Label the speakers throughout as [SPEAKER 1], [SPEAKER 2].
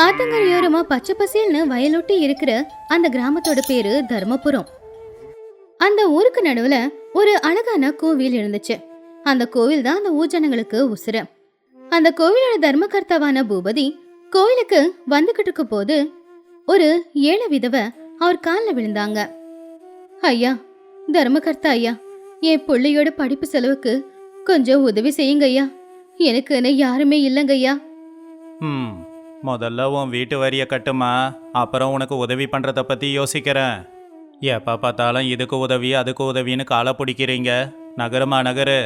[SPEAKER 1] ஆத்தங்கரையோரமா பச்சை பசேல்னு வயலொட்டி இருக்கிற அந்த கிராமத்தோட பேரு தர்மபுரம். அந்த ஊருக்கு நடுவுல ஒரு அழகான கோவில் இருந்துச்சு. அந்த கோவில் தான் அந்த ஊஜனங்களுக்கு உசுர. அந்த கோவிலோட தர்மகர்த்தாவான பூபதி கோவிலுக்கு வந்துகிட்டு இருக்க போது ஒரு ஏழை விதவை அவர் காலில் விழுந்தாங்க. ஐயா, தர்மகர்த்தா ஐயா, என் பிள்ளையோட படிப்பு செலவுக்கு கொஞ்சம் உதவி செய்யுங்க ஐயா. எனக்குன்னு யாருமே இல்லைங்க ஐயா.
[SPEAKER 2] முதல்ல உன் வீட்டு வரியை கட்டுமா, அப்புறம் உனக்கு உதவி பண்ணுறத பற்றி யோசிக்கிறேன். எப்போ பார்த்தாலும் இதுக்கு உதவி அதுக்கு உதவின்னு காலை பிடிக்கிறீங்க. நகருமா நகரு.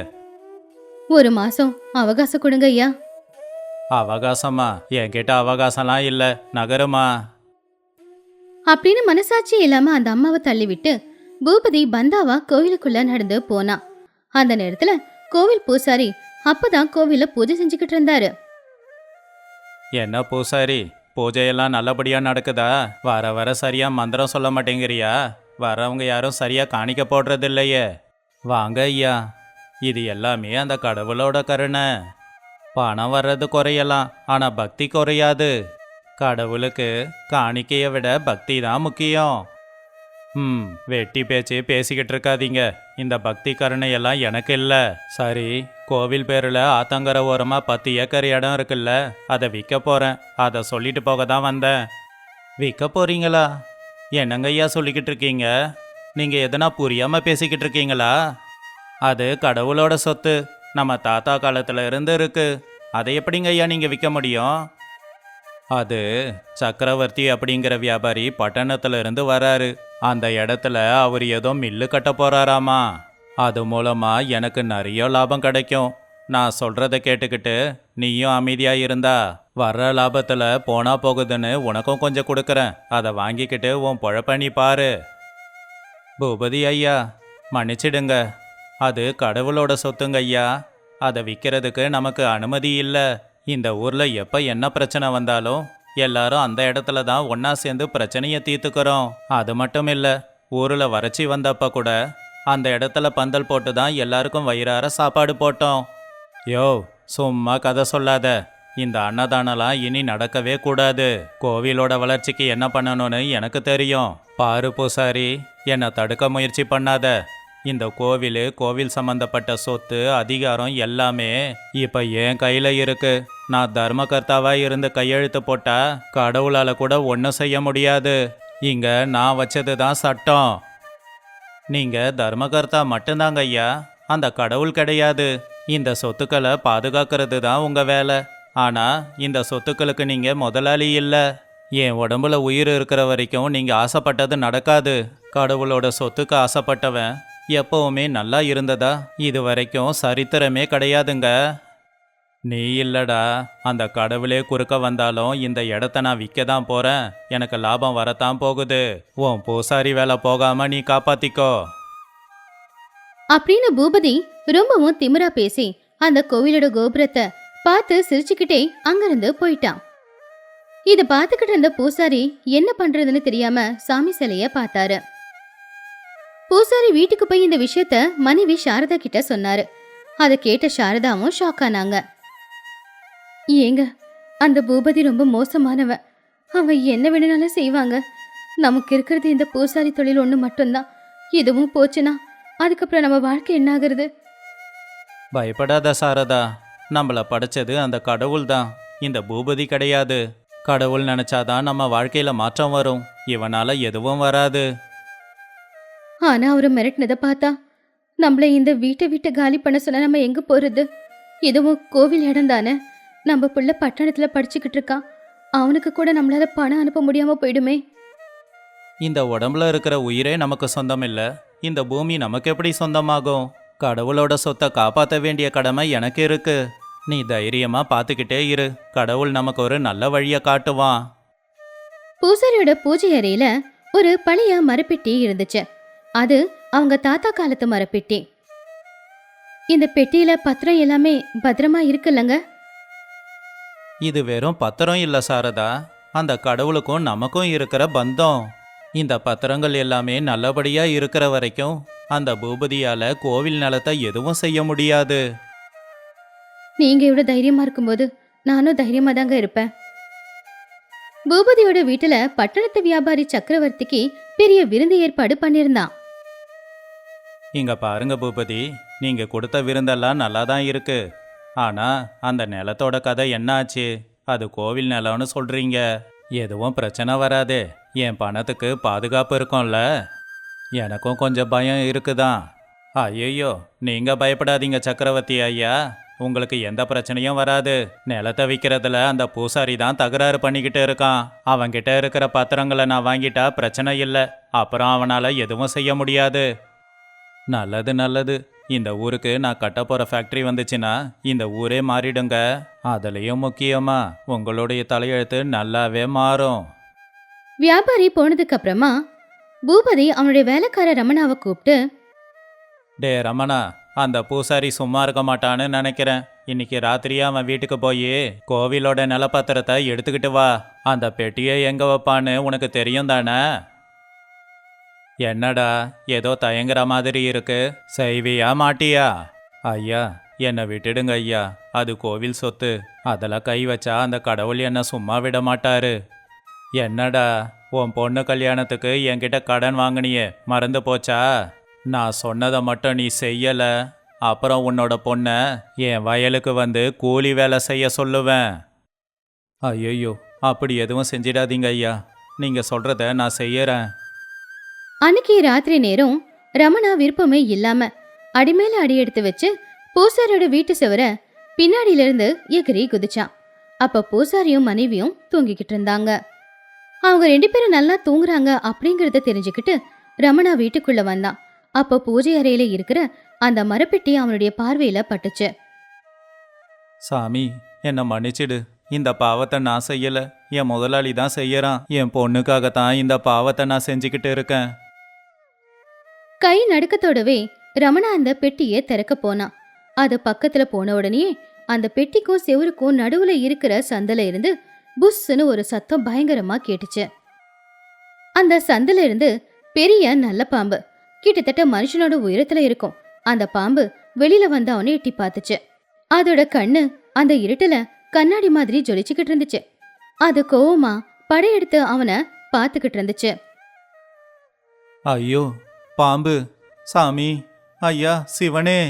[SPEAKER 1] ஒரு மாசம் அவகாசம் கொடுங்க ஐயா.
[SPEAKER 2] அவகாசமா? என்கிட்ட அவகாசம்லாம் இல்லை. நகருமா.
[SPEAKER 1] அப்படின்னு மனசாட்சி இல்லாம அந்த அம்மாவை தள்ளிவிட்டு பூபதி பந்தாவா கோவிலுக்குள்ள நடந்து போனா. அந்த நேரத்துல கோவில் பூசாரி அப்பதான் கோவில பூஜை செஞ்சுக்கிட்டு இருந்தாரு.
[SPEAKER 2] என்ன பூசாரி, பூஜையெல்லாம் நல்லபடியாக நடக்குதா? வர வர சரியாக மந்திரம் சொல்ல மாட்டேங்கிறியா? வரவங்க யாரும் சரியாக காணிக்க போடுறது இல்லையே. வாங்க ஐயா, இது எல்லாமே அந்த கடவுளோட கருணை. பணம் வர்றது குறையலாம், ஆனால் பக்தி குறையாது. கடவுளுக்கு காணிக்கையை விட பக்தி தான் முக்கியம். வெட்டி பேச்சு பேசிக்கிட்டு இருக்காதீங்க. இந்த பக்தி கருணையெல்லாம் எனக்கு இல்லை. சரி, கோவில் பேரில் ஆத்தங்கரை ஓரமாக 10 ஏக்கர் இடம் இருக்குல்ல, அதை விற்க போகிறேன். அதை சொல்லிட்டு போக தான் வந்தேன். விற்க போகிறீங்களா? என்னங்க ஐயா சொல்லிக்கிட்டு இருக்கீங்க? நீங்கள் எதனா புரியாமல் பேசிக்கிட்டு இருக்கீங்களா? அது கடவுளோட சொத்து, நம்ம தாத்தா காலத்தில் இருந்து இருக்கு. அதை எப்படிங்க ஐயா நீங்கள் விற்க முடியும்? அது சக்கரவர்த்தி அப்படிங்கிற வியாபாரி பட்டணத்துல இருந்து வராரு. அந்த இடத்துல அவர் ஏதோ மில்லு கட்ட போறாராமா. அது மூலமா எனக்கு நிறைய லாபம் கிடைக்கும். நான் சொல்றத கேட்டுக்கிட்டு நீயும் அமைதியா இருந்தா வர்ற லாபத்துல போனா போகுதுன்னு உனக்கும் கொஞ்சம் கொடுக்கறேன். அதை வாங்கிக்கிட்டு உன் பொழப்ப நீ பாரு. பூபதி ஐயா, மன்னிச்சிடுங்க. அது கடவுளோட சொத்துங்க ஐயா. அதை விற்கிறதுக்கு நமக்கு அனுமதி இல்லை. இந்த ஊர்ல எப்ப என்ன பிரச்சனை வந்தாலும் எல்லாரும் அந்த இடத்துல தான் ஒன்னா சேர்ந்து பிரச்சனையை தீர்த்துக்கிறோம். அது மட்டும் இல்ல, ஊர்ல வறட்சி வந்தப்ப கூட அந்த இடத்துல பந்தல் போட்டு தான் எல்லாருக்கும் வயிறார சாப்பாடு போட்டோம். யோ, சும்மா கதை சொல்லாத. இந்த அன்னதானம்லாம் இனி நடக்கவே கூடாது. கோவிலோட வளர்ச்சிக்கு என்ன பண்ணணும்னு எனக்கு தெரியும். பாரு பூசாரி, என்னை தடுக்க முயற்சி பண்ணாத. இந்த கோவில் சம்பந்தப்பட்ட சொத்து அதிகாரம் எல்லாமே இப்ப என் கையில இருக்கு. நான் தர்மகர்த்தாவா இருந்து கையெழுத்து போட்டா கடவுளால கூட ஒன்றும் செய்ய முடியாது. இங்க நான் வச்சது தான் சட்டம். நீங்க தர்மகர்த்தா மட்டும்தாங்க ஐயா, அந்த கடவுள் கிடையாது. இந்த சொத்துக்களை பாதுகாக்கிறது தான் உங்க வேலை. ஆனா இந்த சொத்துக்களுக்கு நீங்க முதலாளி இல்ல. என் உடம்புல உயிர் இருக்கிற வரைக்கும் நீங்க ஆசைப்பட்டது நடக்காது. கடவுளோட சொத்துக்கு ஆசைப்பட்டவன் எப்பவுமே நல்லா இருந்ததா இது வரைக்கும் சரித்திரமே கிடையாதுங்க. நீ இல்லடா, அந்த கடவுளே குறுக்க வந்தாலும் இந்த இடத்த நான் விற்க தான் போறேன். எனக்கு லாபம் வரத்தான் போகுது. உன் பூசாரி வேலை போகாம நீ காப்பாத்திக்கோ.
[SPEAKER 1] அப்படின்னு பூபதி ரொம்பவும் திமிரா பேசி அந்த கோவிலோட கோபுரத்தை பார்த்து சிரிச்சுக்கிட்டே அங்கிருந்து போயிட்டான். இத பார்த்துக்கிட்டு இருந்த பூசாரி என்ன பண்றதுன்னு தெரியாம சாமி சிலைய பார்த்தாரு. பூசாரி வீட்டுக்கு போய் இந்த விஷயத்த மனைவி சாரதா கிட்ட சொன்னாரு. அதை கேட்ட சாரதாவும் ஷாக் ஆனாங்க. ஏங்க, அந்த பூபதி ரொம்ப மோசமானவன். அவன் என்ன வேணும்னாலும் செய்வாங்க. நமக்கு இருக்கிறது இந்த பூசாரி தொழில் ஒண்ணு மட்டும்தான். இதுவும் போச்சுன்னா அதுக்கப்புறம் நம்ம வாழ்க்கை என்ன ஆகுறது?
[SPEAKER 2] பயப்படாத சாரதா, நம்மள படைச்சது அந்த கடவுள் தான், இந்த பூபதி கிடையாது. கடவுள் நினைச்சாதான் நம்ம வாழ்க்கையில மாற்றம் வரும். இவனால எதுவும் வராது.
[SPEAKER 1] ஆனா அவரு மிரட்டினதை பார்த்தா நம்மள இந்த வீட்டை விட்டு காலி பண்ண சொன்னா நம்ம எங்க போறது? இதுவும் கோவில் இடம் தானே. நம்ம பிள்ளை பட்டணத்துல படிச்சுக்கிட்டு இருக்கான். அவனுக்கு கூட நம்மளால பணம் அனுப்ப முடியாம போயிடுமே.
[SPEAKER 2] இந்த உடம்புல இருக்கிற உயிரே நமக்கு சொந்தம் இல்ல. இந்த பூமி நமக்கு எப்படி சொந்தமாகும்? கடவுளோட சொத்தை காப்பாற்ற வேண்டிய கடமை எனக்கு இருக்கு. நீ தைரியமா பார்த்துக்கிட்டே இரு. கடவுள் நமக்கு ஒரு நல்ல வழியை காட்டுவான்.
[SPEAKER 1] பூசாரியோட பூஜை அறையில ஒரு பழைய மரப்பெட்டி இருந்துச்சு. அது அவங்க தாத்தா காலத்து மரப்பெட்டி. இந்த பெட்டியில பத்திரம் எல்லாமே பத்திரமா இருக்குல்லங்க?
[SPEAKER 2] இது வெறும் பத்திரம் இல்ல சாரதா, அந்த கடவுளுக்கும் நமக்கும் இருக்கிற பந்தம். இந்த பத்திரங்கள் எல்லாமே நல்லபடியா இருக்கிற வரைக்கும் அந்த பூபதியால கோவில் நிலத்தை எதுவும் செய்ய முடியாது.
[SPEAKER 1] நீங்க இவ்வளவு தைரியமா இருக்கும்போது நானும் தைரியமா தாங்க இருப்பேன். பூபதியோட வீட்டுல பட்டணத்து வியாபாரி சக்கரவர்த்திக்கு பெரிய விருந்து ஏற்பாடு பண்ணிருந்தான்.
[SPEAKER 2] இங்க பாருங்க பூபதி, நீங்க கொடுத்த விருந்தெல்லாம் நல்லா தான் இருக்கு. ஆனா அந்த நிலத்தோட கதை என்ன ஆச்சு? அது கோவில் நிலம்னு சொல்றீங்க. எதுவும் பிரச்சனை வராதே? என் பணத்துக்கு பாதுகாப்பு இருக்கும்ல? எனக்கும் கொஞ்சம் பயம் இருக்குதான். ஐயோ, நீங்க பயப்படாதீங்க சக்கரவர்த்தி ஐயா. உங்களுக்கு எந்த பிரச்சனையும் வராது. நிலத்தை விற்கிறதுல அந்த பூசாரி தான் தகராறு பண்ணிக்கிட்டு இருக்கான். அவன்கிட்ட இருக்கிற பத்திரங்களை நான் வாங்கிட்டா பிரச்சனை இல்லை. அப்புறம் அவனால எதுவும் செய்ய முடியாது. நல்லது நல்லது. இந்த ஊருக்கு நான் கட்ட போற ஃபேக்டரி வந்துச்சுன்னா இந்த ஊரே மாறிடுங்க. அதுலயும் முக்கியமா உங்களுடைய தலையெழுத்து நல்லாவே மாறும்.
[SPEAKER 1] வியாபாரி போனதுக்கு அப்புறமா பூபதி அவனுடைய வேலைக்கார ரமணாவை கூப்பிட்டு,
[SPEAKER 2] டே ரமணா, அந்த பூசாரி சும்மா இருக்க மாட்டான்னு நினைக்கிறேன். இன்னைக்கு ராத்திரியே அவன் வீட்டுக்கு போய் கோவிலோட நிலப்பத்திரத்தை எடுத்துக்கிட்டு வா. அந்த பெட்டியை எங்க வைப்பான்னு உனக்கு தெரியும் தானே? என்னடா ஏதோ தயங்குற மாதிரி இருக்கு, செய்வியா மாட்டியா? ஐயா, என்னை விட்டுடுங்க ஐயா. அது கோவில் சொத்து. அதெல்லாம் கை வச்சா அந்த கடவுள் என்ன சும்மா விட மாட்டாரு. என்னடா, உன் பொண்ணு கல்யாணத்துக்கு என்கிட்ட கடன் வாங்கினியே, மறந்து போச்சா? நான் சொன்னதை மட்டும் நீ செய்யல, அப்புறம் உன்னோட பொண்ணை என் வயலுக்கு வந்து கூலி வேலை செய்ய சொல்லுவேன். ஐயோ, அப்படி எதுவும் செஞ்சிடாதீங்க ஐயா. நீங்க சொல்றத நான் செய்யறேன்.
[SPEAKER 1] அன்னைக்கு ராத்திரி நேரம் ரமணா விருப்பமே இல்லாம அடிமேல அடி எடுத்து வச்சு பூசாரியோட வீட்டு சுவர பின்னாடியில இருந்து எகிரி குதிச்சான். அப்ப பூசாரியும் மனைவியும் தூங்கிக்கிட்டு இருந்தாங்க. அவங்க 2 பேரும் நல்லா தூங்குறாங்க அப்படிங்கறத தெரிஞ்சுக்கிட்டு ரமணா வீட்டுக்குள்ள வந்தான். அப்ப பூஜை அறையில இருக்கிற அந்த மரப்பெட்டி அவனுடைய பார்வையில பட்டுச்சு.
[SPEAKER 2] சாமி, என்னை மன்னிச்சிடு. இந்த பாவத்தை நான் செய்யல, என் முதலாளி தான் செய்யறான். என் பொண்ணுக்காகத்தான் இந்த பாவத்தை நான் செஞ்சுக்கிட்டு இருக்கேன்.
[SPEAKER 1] கை நடுக்கத்தோடவே ரமணா அந்த பெட்டியை திறக்க போனான். அது பக்கத்துல போன உடனே அந்த பெட்டிக்கும் செவருக்கும் நடுவுல இருக்கிற சந்தில இருந்து புஷ்ன்னு ஒரு சத்தம் பயங்கரமா கேட்டுச்சு. அந்த சந்தில இருந்து பெரிய நல்ல பாம்பு, கிட்டத்தட்ட மனுஷனோட உயரத்துல இருக்கும். அந்த பாம்பு வெளியில வந்து அவனை எட்டி பார்த்துச்சு. அதோட கண்ணு அந்த இருட்டுல கண்ணாடி மாதிரி ஜொலிச்சுக்கிட்டு இருந்துச்சு. அது கோவமா படையெடுத்து அவனை பார்த்துக்கிட்டு இருந்துச்சு.
[SPEAKER 2] ஐயோ பாம்பு! சாமி, ஐயா சிவனே!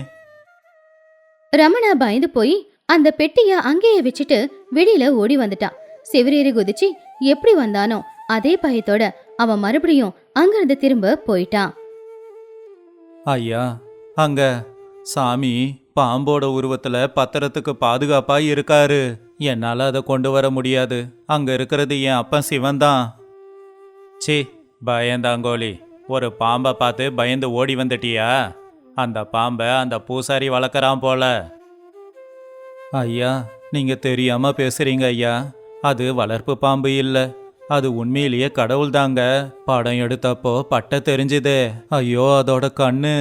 [SPEAKER 1] ரமணா பயந்து போய் அந்த பெட்டிய அங்கேயே வச்சுட்டு வெளியில ஓடி வந்துட்டான். செவிரேறி குதிச்சு எப்படி வந்தானோ அதே பயத்தோட அவன் மறுபடியும் அங்கிருந்து திரும்ப போயிட்டான்.
[SPEAKER 2] ஐயா, அங்க சாமி பாம்போட உருவத்துல பத்திரத்துக்கு பாதுகாப்பா இருக்காரு. என்னால அதை கொண்டு வர முடியாது. அங்க இருக்கிறது என் அப்பன் சிவன்தான். சி, பயந்தாங்கோலி! ஒரு பாம்பை பார்த்து பயந்து ஓடி வந்துட்டியா? அந்த பாம்பை அந்த பூசாரி வளர்க்குறான் போல. ஐயா, நீங்க தெரியாம பேசுறீங்க ஐயா. அது வளர்ப்பு பாம்பு இல்ல, அது உண்மையிலேயே கடவுள் தாங்க. படம் எடுத்தப்போ பட்டை தெரிஞ்சுதே. ஐயோ, அதோட கண்ணு!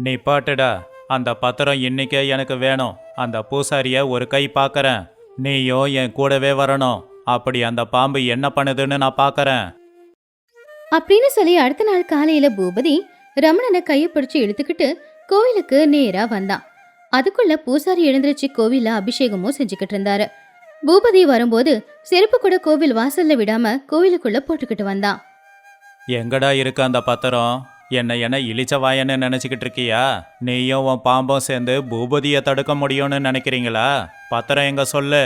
[SPEAKER 2] நிப்பாட்டுடா. அந்த பத்திரம் இன்னைக்கே எனக்கு வேணும். அந்த பூசாரிய ஒரு கை பார்க்கறேன். நீயும் என் கூடவே வரணும். அப்படி அந்த பாம்பு என்ன பண்ணுதுன்னு நான் பார்க்கறேன்.
[SPEAKER 1] அப்படின்னு சொல்லி அடுத்த நாள் காலையில பூபதி ரமணனை கையை பிடிச்சு இழுத்துக்கிட்டு கோவிலுக்கு நேரா வந்தான். அதுக்குள்ள பூசாரி எழுந்திருச்சு கோவில்ல அபிஷேகமும் செஞ்சுக்கிட்டு இருந்தாரு. பூபதி வரும்போது செருப்பு கூட கோவில் வாசல்ல விடாம கோவிலுக்குள்ள போட்டுக்கிட்டு வந்தான்.
[SPEAKER 2] எங்கடா இருக்கு அந்த பத்திரம்? என்ன இழிச்ச வாயன்னு நினைச்சுக்கிட்டு இருக்கியா? நீயும் உன் பாம்பும் சேர்ந்து பூபதியை தடுக்க முடியும்னு நினைக்கிறீங்களா? பத்திரம் எங்க சொல்லு.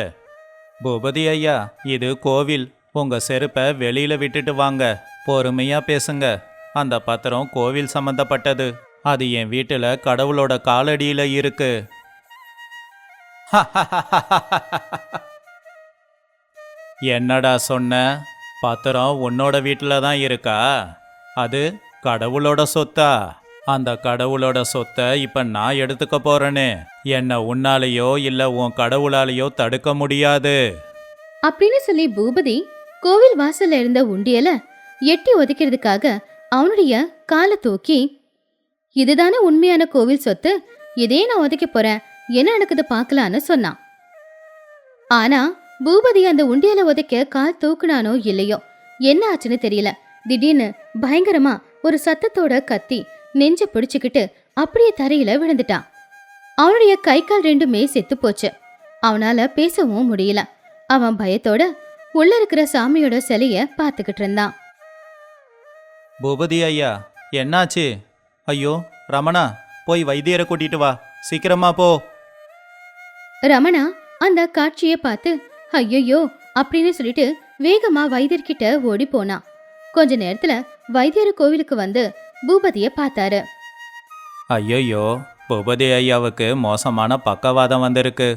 [SPEAKER 2] பூபதி ஐயா, இது கோவில். உங்க செருப்பை வெளியில விட்டுட்டு வாங்க. பொறுமையா பேசுங்க. அந்த பத்திரம் கோவில் சம்பந்தப்பட்டது. அது என் வீட்டுல கடவுளோட காலடியில இருக்கு. என்னடா சொன்ன? பத்திரம் உன்னோட வீட்டுல தான் இருக்கா? அது கடவுளோட சொத்தா? அந்த கடவுளோட சொத்தை இப்ப நான் எடுத்துக்க போறேனே. என்ன உன்னாலேயோ இல்ல உன் கடவுளாலேயோ தடுக்க முடியாது.
[SPEAKER 1] அப்படின்னு சொல்லி பூபதி கோவில் வாசல்ல இருந்த உண்டியல எட்டி ஒதுக்கிறதுக்காக அவனுடைய காலை தூக்கி, இதுதானே உண்மையான கோவில் சொத்து, இதே நான் ஒதுக்க போறேன், என்ன நடக்குது பார்க்கலான்னு சொன்னான். ஆனா பூபதி அந்த உண்டியல உதைக்க கால் தூக்குனானோ இல்லையோ, என்ன ஆச்சுன்னு தெரியல. திடீர்னு பயங்கரமா ஒரு சத்தத்தோட கத்தி நெஞ்ச பிடிச்சுக்கிட்டு அப்படியே தரையில விழுந்துட்டான். அவனுடைய கை கால் ரெண்டுமே செத்து போச்சு. அவனால பேசவும் முடியல. அவன் பயத்தோட உள்ள இருக்கிற சாமியோட சிலைய பாத்துக்கிட்டு இருந்தான்.
[SPEAKER 2] பூபதி ஐயா, என்னாச்சு? ஐயோ ரமணா, போய் வைத்தியரை கூட்டிட்டு வா, சீக்கிரமா போ.
[SPEAKER 1] ரமணா அந்த காட்சிய பார்த்து ஐயோ அப்படின்னு சொல்லிட்டு வேகமா வைத்தியர்கிட்ட ஓடி போனான். கொஞ்ச நேரத்துல வைத்தியர் கோவிலுக்கு வந்து பூபதிய பார்த்தாரு.
[SPEAKER 2] ஐயோ, பூபதி ஐயாவுக்கு மோசமான பக்கவாதம் வந்திருக்கு.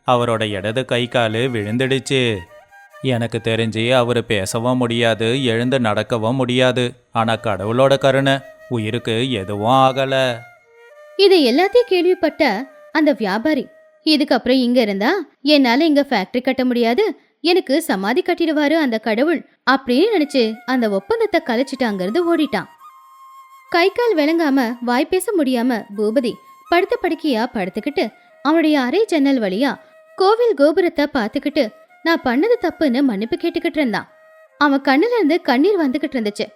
[SPEAKER 2] அவரோட இடது கை காலு விழுந்துடுச்சு. எனக்கு தெரிஞ்சு அவர் பேசவும் முடியாது, எழுந்து நடக்கவும் முடியாது. ஆனா கடவுளோட கருணை, உயிருக்கு எதுவும் ஆகல.
[SPEAKER 1] இது எல்லாத்தையும் கேள்விப்பட்ட அந்த வியாபாரி, இதுக்கப்புறம் இங்க இருந்தா என்னால இங்க ஃபேக்டரி கட்ட முடியாது, எனக்கு சமாதி கட்டிடுவாரு அந்த கடவுள் அப்படின்னு நினைச்சு அந்த ஒப்பந்தத்தை கலைச்சிட்டு அங்கிருந்து ஓடிட்டான். கை கால் விளங்காம வாய் பேச முடியாம பூபதி படுத்த படுக்கையா படுத்துக்கிட்டு அவனுடைய அறை ஜன்னல் வழியா கோவில் கோபுரத்தை பார்த்துக்கிட்டு நான் பண்ணது தப்புன்னு மன்னிப்பு கேட்டுக்கிட்டு இருந்தான். அவன் கண்ணுல இருந்து கண்ணீர் வந்துகிட்டு இருந்துச்சு.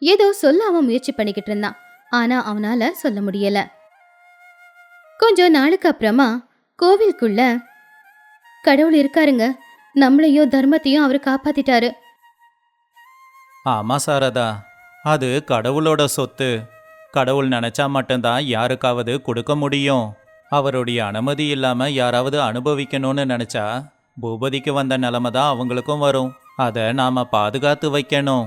[SPEAKER 1] ஏதோ சொல்ல அவன் முயற்சி பண்ணிக்கிட்டு இருந்தான். ஆனா அவனால சொல்ல முடியல. கொஞ்சம் நாளுக்கு அப்புறமா கோவிலுக்குள்ள கடவுள் இருக்காருங்க, நம்மளையும் தர்மத்தையும் அவரு காப்பாத்திட்டாரு.
[SPEAKER 2] ஆமா சாரதா, அது கடவுளோட சொத்து. கடவுள் நினைச்சா மட்டும்தான் யாருக்காவது கொடுக்க முடியும். அவருடைய அனுமதி இல்லாம யாராவது அனுபவிக்கணும்னு நினைச்சா பூபதிக்கு வந்த நிலைமை தான் அவங்களுக்கும் வரும். அதை நாம பாதுகாத்து வைக்கணும்.